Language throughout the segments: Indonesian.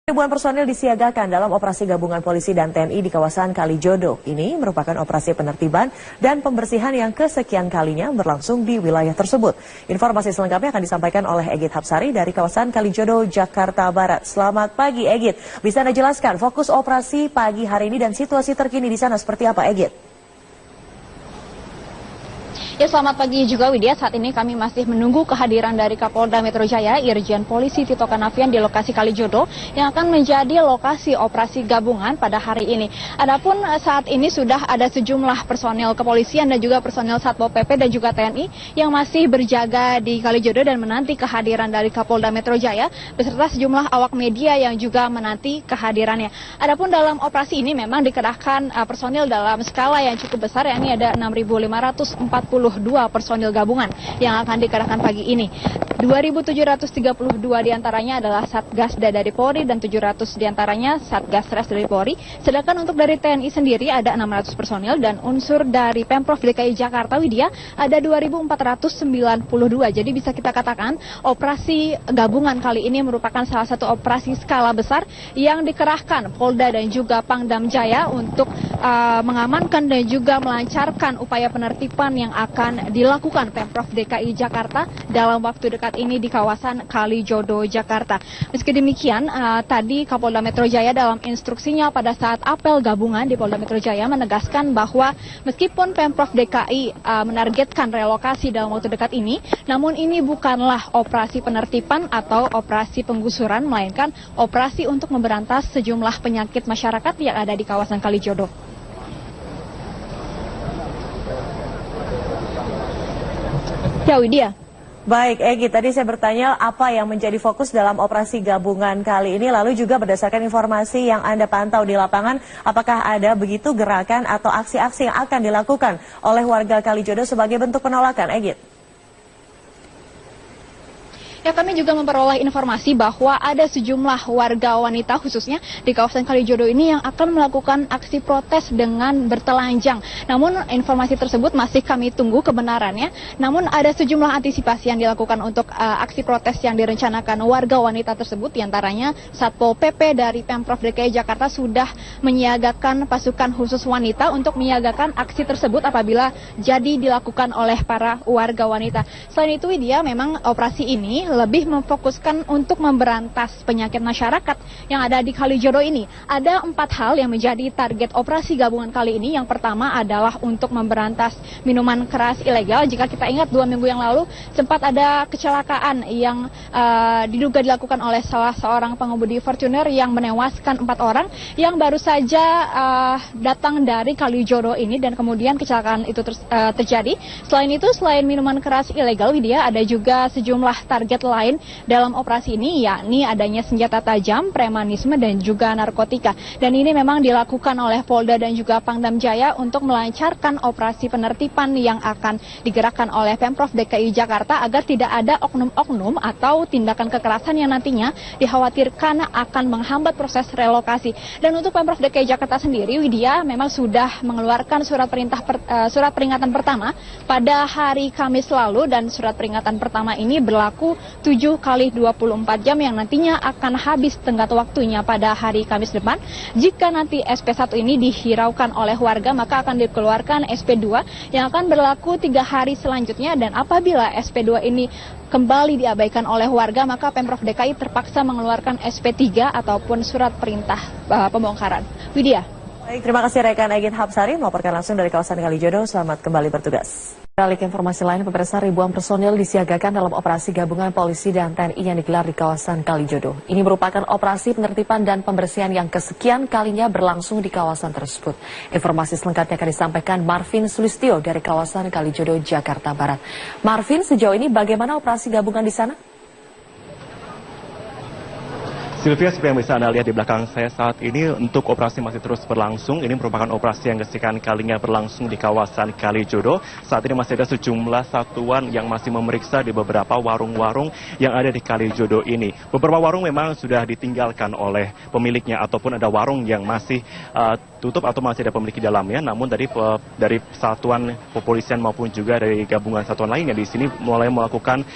Ribuan personil disiagakan dalam operasi gabungan polisi dan TNI di kawasan Kalijodo. Ini merupakan operasi penertiban dan pembersihan yang kesekian kalinya berlangsung di wilayah tersebut. Informasi selengkapnya akan disampaikan oleh Egit Hapsari dari kawasan Kalijodo, Jakarta Barat. Selamat pagi, Egit. Bisa Anda jelaskan fokus operasi pagi hari ini dan situasi terkini di sana seperti apa, Egit? Ya, selamat pagi juga Widya. Saat ini kami masih menunggu kehadiran dari Kapolda Metro Jaya, Irjen Polisi Tito Karnavian di lokasi Kalijodo yang akan menjadi lokasi operasi gabungan pada hari ini. Adapun saat ini sudah ada sejumlah personel kepolisian dan juga personel Satpol PP dan juga TNI yang masih berjaga di Kalijodo dan menanti kehadiran dari Kapolda Metro Jaya beserta sejumlah awak media yang juga menanti kehadirannya. Adapun dalam operasi ini memang dikerahkan personil dalam skala yang cukup besar, yakni ada 6.542 personil gabungan yang akan dikerahkan pagi ini. 2.732 diantaranya adalah Satgasda dari Polri dan 700 diantaranya Satgasres dari Polri. Sedangkan untuk dari TNI sendiri ada 600 personil dan unsur dari Pemprov DKI Jakarta, Widya, ada 2.492. Jadi bisa kita katakan operasi gabungan kali ini merupakan salah satu operasi skala besar yang dikerahkan Polda dan juga Pangdam Jaya untuk mengamankan dan juga melancarkan upaya penertiban yang akan dilakukan Pemprov DKI Jakarta dalam waktu dekat ini di kawasan Kalijodo, Jakarta. Meski demikian, tadi Kapolda Metro Jaya dalam instruksinya pada saat apel gabungan di Polda Metro Jaya menegaskan bahwa meskipun Pemprov DKI menargetkan relokasi dalam waktu dekat ini, namun ini bukanlah operasi penertiban atau operasi penggusuran, melainkan operasi untuk memberantas sejumlah penyakit masyarakat yang ada di kawasan Kalijodo. Ya, Widya. Baik, Egy, tadi saya bertanya apa yang menjadi fokus dalam operasi gabungan kali ini, lalu juga berdasarkan informasi yang Anda pantau di lapangan, apakah ada begitu gerakan atau aksi-aksi yang akan dilakukan oleh warga Kalijodo sebagai bentuk penolakan, Egy? Ya, kami juga memperoleh informasi bahwa ada sejumlah warga wanita khususnya di kawasan Kalijodo ini yang akan melakukan aksi protes dengan bertelanjang. Namun informasi tersebut masih kami tunggu kebenarannya. Namun ada sejumlah antisipasi yang dilakukan untuk aksi protes yang direncanakan warga wanita tersebut. Di antaranya Satpol PP dari Pemprov DKI Jakarta sudah menyiagakan pasukan khusus wanita untuk menyiagakan aksi tersebut apabila jadi dilakukan oleh para warga wanita. Selain itu, Widya, memang operasi ini lebih memfokuskan untuk memberantas penyakit masyarakat yang ada di Kalijodo ini. Ada 4 hal yang menjadi target operasi gabungan kali ini. Yang pertama adalah untuk memberantas minuman keras ilegal. Jika kita ingat 2 minggu yang lalu sempat ada kecelakaan yang diduga dilakukan oleh salah seorang pengemudi Fortuner yang menewaskan 4 orang yang baru saja datang dari Kalijodo ini dan kemudian kecelakaan itu terjadi. Selain itu, selain minuman keras ilegal, Widya, ada juga sejumlah target lain dalam operasi ini, yakni adanya senjata tajam, premanisme, dan juga narkotika. Dan ini memang dilakukan oleh Polda dan juga Pangdam Jaya untuk melancarkan operasi penertiban yang akan digerakkan oleh Pemprov DKI Jakarta agar tidak ada oknum-oknum atau tindakan kekerasan yang nantinya dikhawatirkan akan menghambat proses relokasi. Dan untuk Pemprov DKI Jakarta sendiri, Widya, memang sudah mengeluarkan surat peringatan pertama pada hari Kamis lalu, dan surat peringatan pertama ini berlaku 7 kali 24 jam yang nantinya akan habis tenggat waktunya pada hari Kamis depan. Jika nanti SP1 ini dihiraukan oleh warga, maka akan dikeluarkan SP2 yang akan berlaku 3 hari selanjutnya, dan apabila SP2 ini kembali diabaikan oleh warga, maka Pemprov DKI terpaksa mengeluarkan SP3 ataupun surat perintah pembongkaran. Widya. Baik, terima kasih rekan Egit Hapsari melaporkan langsung dari kawasan Kalijodo. Selamat kembali bertugas. Beralih ke informasi lain, pemirsa, ribuan personil disiagakan dalam operasi gabungan polisi dan TNI yang digelar di kawasan Kalijodo. Ini merupakan operasi penertiban dan pembersihan yang kesekian kalinya berlangsung di kawasan tersebut. Informasi selengkapnya akan disampaikan Marvin Sulistyo dari kawasan Kalijodo, Jakarta Barat. Marvin, sejauh ini bagaimana operasi gabungan di sana? Sylvia, seperti yang bisa Anda lihat di belakang saya saat ini, untuk operasi masih terus berlangsung. Ini merupakan operasi yang kesekian kalinya berlangsung di kawasan Kalijodo. Saat ini masih ada sejumlah satuan yang masih memeriksa di beberapa warung-warung yang ada di Kalijodo ini. Beberapa warung memang sudah ditinggalkan oleh pemiliknya, ataupun ada warung yang masih tutup atau masih ada pemilik di dalamnya. Namun dari satuan kepolisian maupun juga dari gabungan satuan lainnya di sini mulai melakukan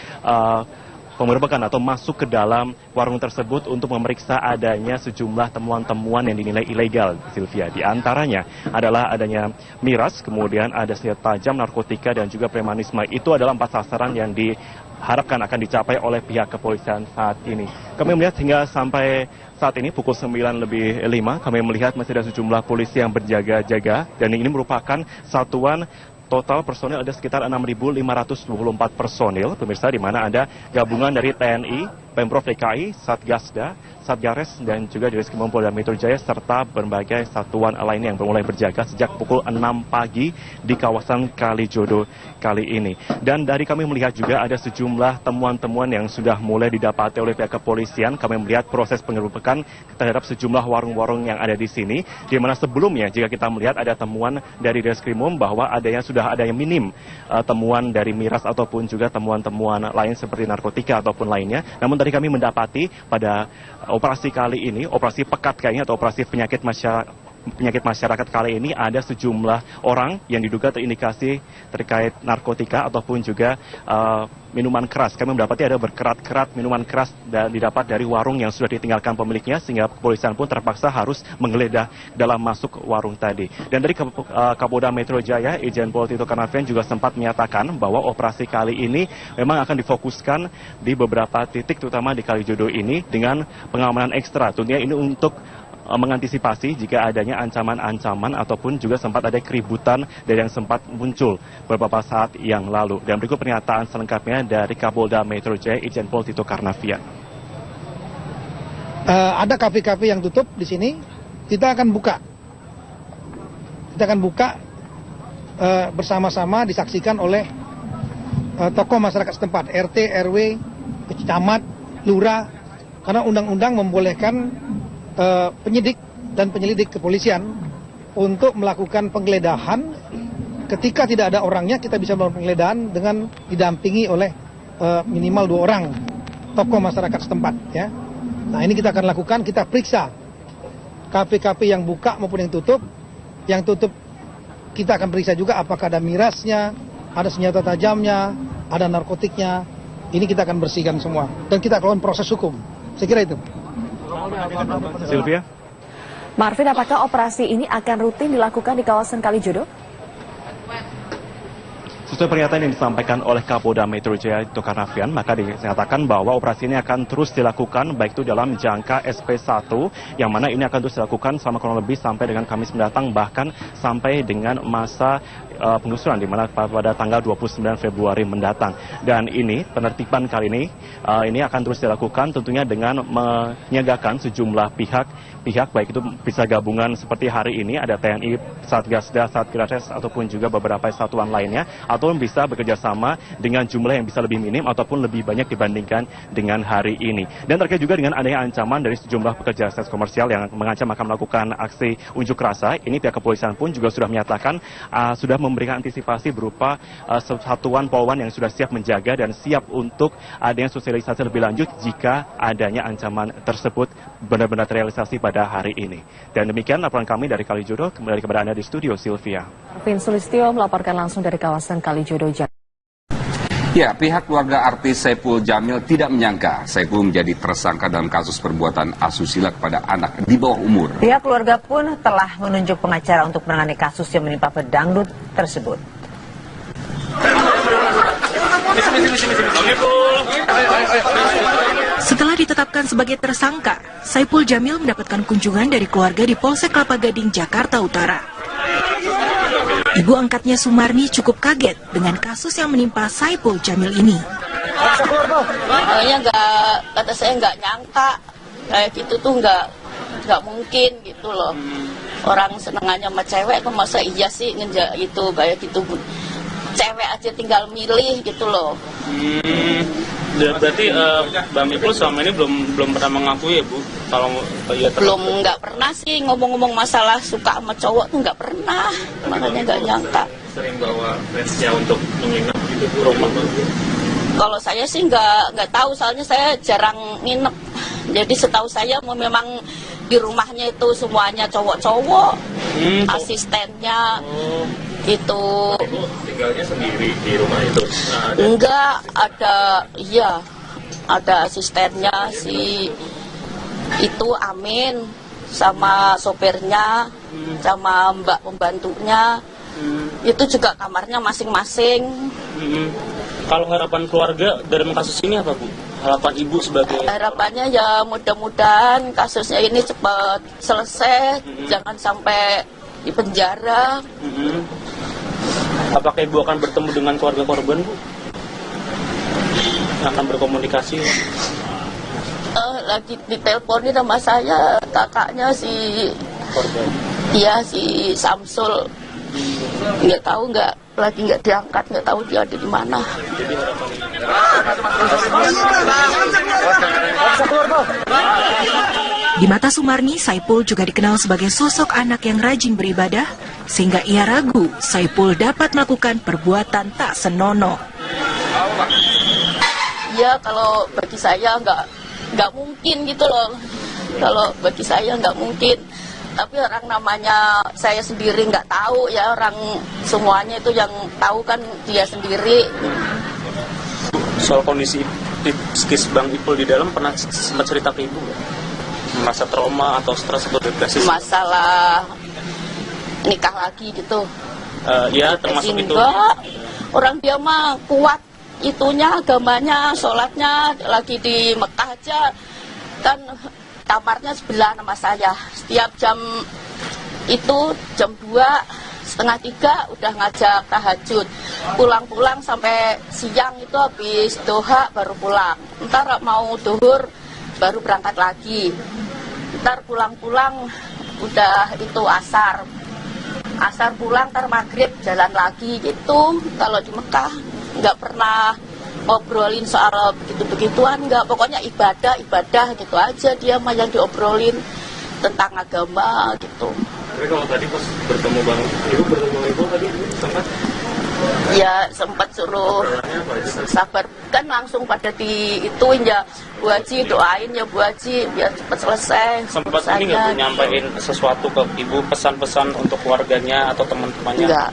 penggerbekan atau masuk ke dalam warung tersebut untuk memeriksa adanya sejumlah temuan-temuan yang dinilai ilegal, Sylvia. Di antaranya adalah adanya miras, kemudian ada senjata tajam, narkotika, dan juga premanisme. Itu adalah 4 sasaran yang diharapkan akan dicapai oleh pihak kepolisian saat ini. Kami melihat hingga sampai saat ini pukul 9:05, kami melihat masih ada sejumlah polisi yang berjaga-jaga, dan ini merupakan satuan. Total personil ada sekitar 6.524 personil, pemirsa, di mana ada gabungan dari TNI, Pemprov DKI, Satgasda, Satgares, dan juga dari Reskrimum Polda Metro Jaya, serta berbagai satuan lainnya yang mulai berjaga sejak pukul 6 pagi di kawasan Kalijodo kali ini. Dan dari kami melihat juga ada sejumlah temuan-temuan yang sudah mulai didapati oleh pihak kepolisian. Kami melihat proses penggerbekan terhadap sejumlah warung-warung yang ada di sini, di mana sebelumnya jika kita melihat ada temuan dari Reskrimum bahwa sudah ada yang minim temuan dari miras ataupun juga temuan-temuan lain seperti narkotika ataupun lainnya. Namun tadi kami mendapati pada operasi kali ini, operasi pekat kayaknya atau operasi penyakit masyarakat kali ini, ada sejumlah orang yang diduga terindikasi terkait narkotika ataupun juga minuman keras. Kami mendapati ada berkerat-kerat minuman keras dan didapat dari warung yang sudah ditinggalkan pemiliknya, sehingga kepolisian pun terpaksa harus menggeledah dalam masuk warung tadi. Dan dari Kapolda Metro Jaya, Irjen Pol Tito Karnavian juga sempat menyatakan bahwa operasi kali ini memang akan difokuskan di beberapa titik, terutama di Kalijodo ini, dengan pengamanan ekstra. Tentunya ini untuk mengantisipasi jika adanya ancaman-ancaman ataupun juga sempat ada keributan dari yang sempat muncul beberapa saat yang lalu. Dan berikut pernyataan selengkapnya dari Kapolda Metro Jaya, Irjen Pol Tito Karnavian. Ada kafe-kafe yang tutup di sini, kita akan buka. Bersama-sama disaksikan oleh tokoh masyarakat setempat, RT, RW, camat, lurah, karena undang-undang membolehkan penyidik dan penyelidik kepolisian untuk melakukan penggeledahan. Ketika tidak ada orangnya, kita bisa melakukan penggeledahan dengan didampingi oleh minimal 2 orang tokoh masyarakat setempat, ya. Nah, ini kita akan lakukan, kita periksa kafe-kafe yang buka maupun yang tutup. Yang tutup kita akan periksa juga apakah ada mirasnya, ada senjata tajamnya, ada narkotiknya. Ini kita akan bersihkan semua dan kita lakukan proses hukum. Saya kira itu. Sylvia? Marvin, apakah operasi ini akan rutin dilakukan di kawasan Kalijodo? Sesuai pernyataan yang disampaikan oleh Kapolda Metro Jaya Tito Karnavian, maka dinyatakan bahwa operasi ini akan terus dilakukan baik itu dalam jangka SP1, yang mana ini akan terus dilakukan selama kurang lebih sampai dengan Kamis mendatang, bahkan sampai dengan masa penggusuran di mana pada tanggal 29 Februari mendatang. Dan ini penertiban kali ini akan terus dilakukan tentunya dengan menyiagakan sejumlah pihak baik itu bisa gabungan seperti hari ini ada TNI, Satgasda, Satgares ataupun juga beberapa satuan lainnya, atau bisa bekerja sama dengan jumlah yang bisa lebih minim ataupun lebih banyak dibandingkan dengan hari ini. Dan terkait juga dengan adanya ancaman dari sejumlah pekerja seks komersial yang mengancam akan melakukan aksi unjuk rasa, ini pihak kepolisian pun juga sudah menyatakan sudah memberikan antisipasi berupa satuan polwan yang sudah siap menjaga dan siap untuk adanya sosialisasi lebih lanjut jika adanya ancaman tersebut benar-benar terrealisasi pada hari ini. Dan demikian laporan kami dari Kalijodo, kembali kepada Anda di studio, Sylvia. Marvin Sulistyo melaporkan langsung dari kawasan Kalijodo, Jakarta. Ya, pihak keluarga artis Saipul Jamil tidak menyangka Saipul menjadi tersangka dalam kasus perbuatan asusila kepada anak di bawah umur. Pihak keluarga pun telah menunjuk pengacara untuk menangani kasus yang menimpa pedangdut tersebut. Setelah ditetapkan sebagai tersangka, Saipul Jamil mendapatkan kunjungan dari keluarga di Polsek Kelapa Gading, Jakarta Utara. Ibu angkatnya Sumarni cukup kaget dengan kasus yang menimpa Saipul Jamil ini. Kata saya nggak nyangka kayak gitu tuh nggak mungkin gitu loh. Orang senengannya sama cewek kok masa iya sih ngenjak itu kayak gitu. Cewek aja tinggal milih gitu loh. Berarti Mbak Mipul selama ini belum pernah mengakui ya Bu? Kalau ya belum, nggak pernah sih ngomong-ngomong masalah suka sama cowok tuh nggak pernah, makanya nggak nyangka. Sering bawa friendsnya untuk menginap gitu di rumah? Kalau saya sih nggak tahu, soalnya saya jarang nginep. Jadi setahu saya memang di rumahnya itu semuanya cowok-cowok, asistennya. Itu tinggalnya sendiri di rumah itu? Enggak, ada, iya, ada asistennya si itu Amin, sama sopirnya, sama mbak pembantunya. Itu juga kamarnya masing-masing. Kalau harapan keluarga dalam kasus ini apa, Bu? Harapan Ibu sebagai... Harapannya ya mudah-mudahan kasusnya ini cepat selesai, jangan sampai di penjara. Apakah Ibu akan bertemu dengan keluarga korban, Bu? Akan berkomunikasi? Lagi diteleponin sama saya, kakaknya si korban. Iya, si Samsul. Nggak tahu, lagi nggak diangkat, nggak tahu dia ada di mana. Di mata Sumarni, Saipul juga dikenal sebagai sosok anak yang rajin beribadah, sehingga ia ragu Saipul dapat melakukan perbuatan tak senonoh. Iya, kalau bagi saya nggak mungkin gitu loh. Kalau bagi saya nggak mungkin. Tapi orang namanya saya sendiri nggak tahu ya, orang semuanya itu yang tahu kan dia sendiri. Soal kondisi psikis Bang Ipul di dalam pernah sempat cerita ke Ibu nggak? Masa trauma atau stres atau depresi? Masalah nikah lagi gitu. Ya termasuk itu. Enggak. Orang dia mah kuat itunya, agamanya, sholatnya, lagi di Mekah aja kan. Kamarnya sebelah sama saya. Setiap jam itu jam 2:30 udah ngajak tahajud. Pulang-pulang sampai siang itu habis doha baru pulang. Ntar mau duhur baru berangkat lagi. Ntar pulang-pulang udah itu asar. Asar pulang, ntar maghrib jalan lagi gitu. Kalau di Mekah nggak pernah ngobrolin soal begitu-begituan, enggak, pokoknya ibadah gitu aja dia mah yang diobrolin tentang agama gitu. Tapi kalau tadi pas bertemu Ibu tadi sempat? Ya sempat suruh sabar, kan langsung pada ituin ya, Bu Haji doain ya Bu Haji biar cepat selesai. Sempat ini nggak nyampain sesuatu ke Ibu, pesan-pesan untuk keluarganya atau teman-temannya? Enggak,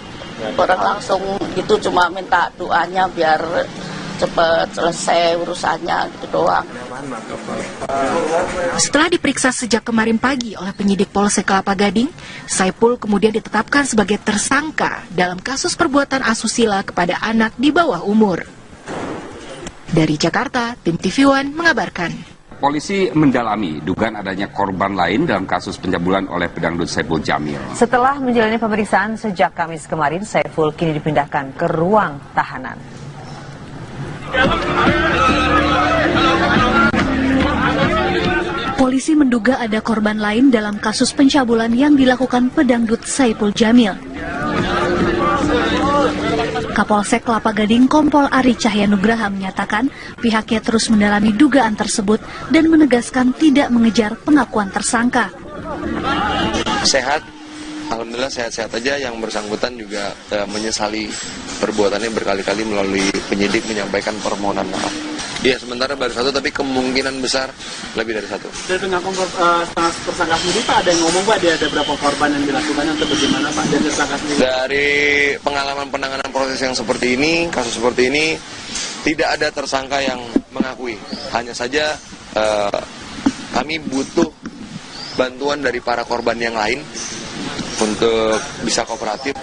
orang langsung itu cuma minta doanya biar cepat selesai urusannya gitu doang. Setelah diperiksa sejak kemarin pagi oleh penyidik Polsek Kelapa Gading, Saipul kemudian ditetapkan sebagai tersangka dalam kasus perbuatan asusila kepada anak di bawah umur. Dari Jakarta, tim TV One mengabarkan. Polisi mendalami dugaan adanya korban lain dalam kasus pencabulan oleh pedangdut Saipul Jamil. Setelah menjalani pemeriksaan sejak Kamis kemarin, Saipul kini dipindahkan ke ruang tahanan. Polisi menduga ada korban lain dalam kasus pencabulan yang dilakukan pedangdut Saipul Jamil. Kapolsek Kelapa Gading Kompol Ari Cahyanugraha menyatakan pihaknya terus mendalami dugaan tersebut dan menegaskan tidak mengejar pengakuan tersangka. Sehat, alhamdulillah sehat-sehat aja. Yang bersangkutan juga menyesali perbuatannya berkali-kali melalui penyidik menyampaikan permohonan maaf. Iya, sementara baru satu, tapi kemungkinan besar lebih dari satu. Dari pengakuan tersangka sendiri, Pak, ada yang ngomong, Pak, ada berapa korban yang dilakukan atau bagaimana, Pak, dari tersangka sendiri? Dari pengalaman penanganan proses yang seperti ini, kasus seperti ini, tidak ada tersangka yang mengakui. Hanya saja kami butuh bantuan dari para korban yang lain untuk bisa kooperatif.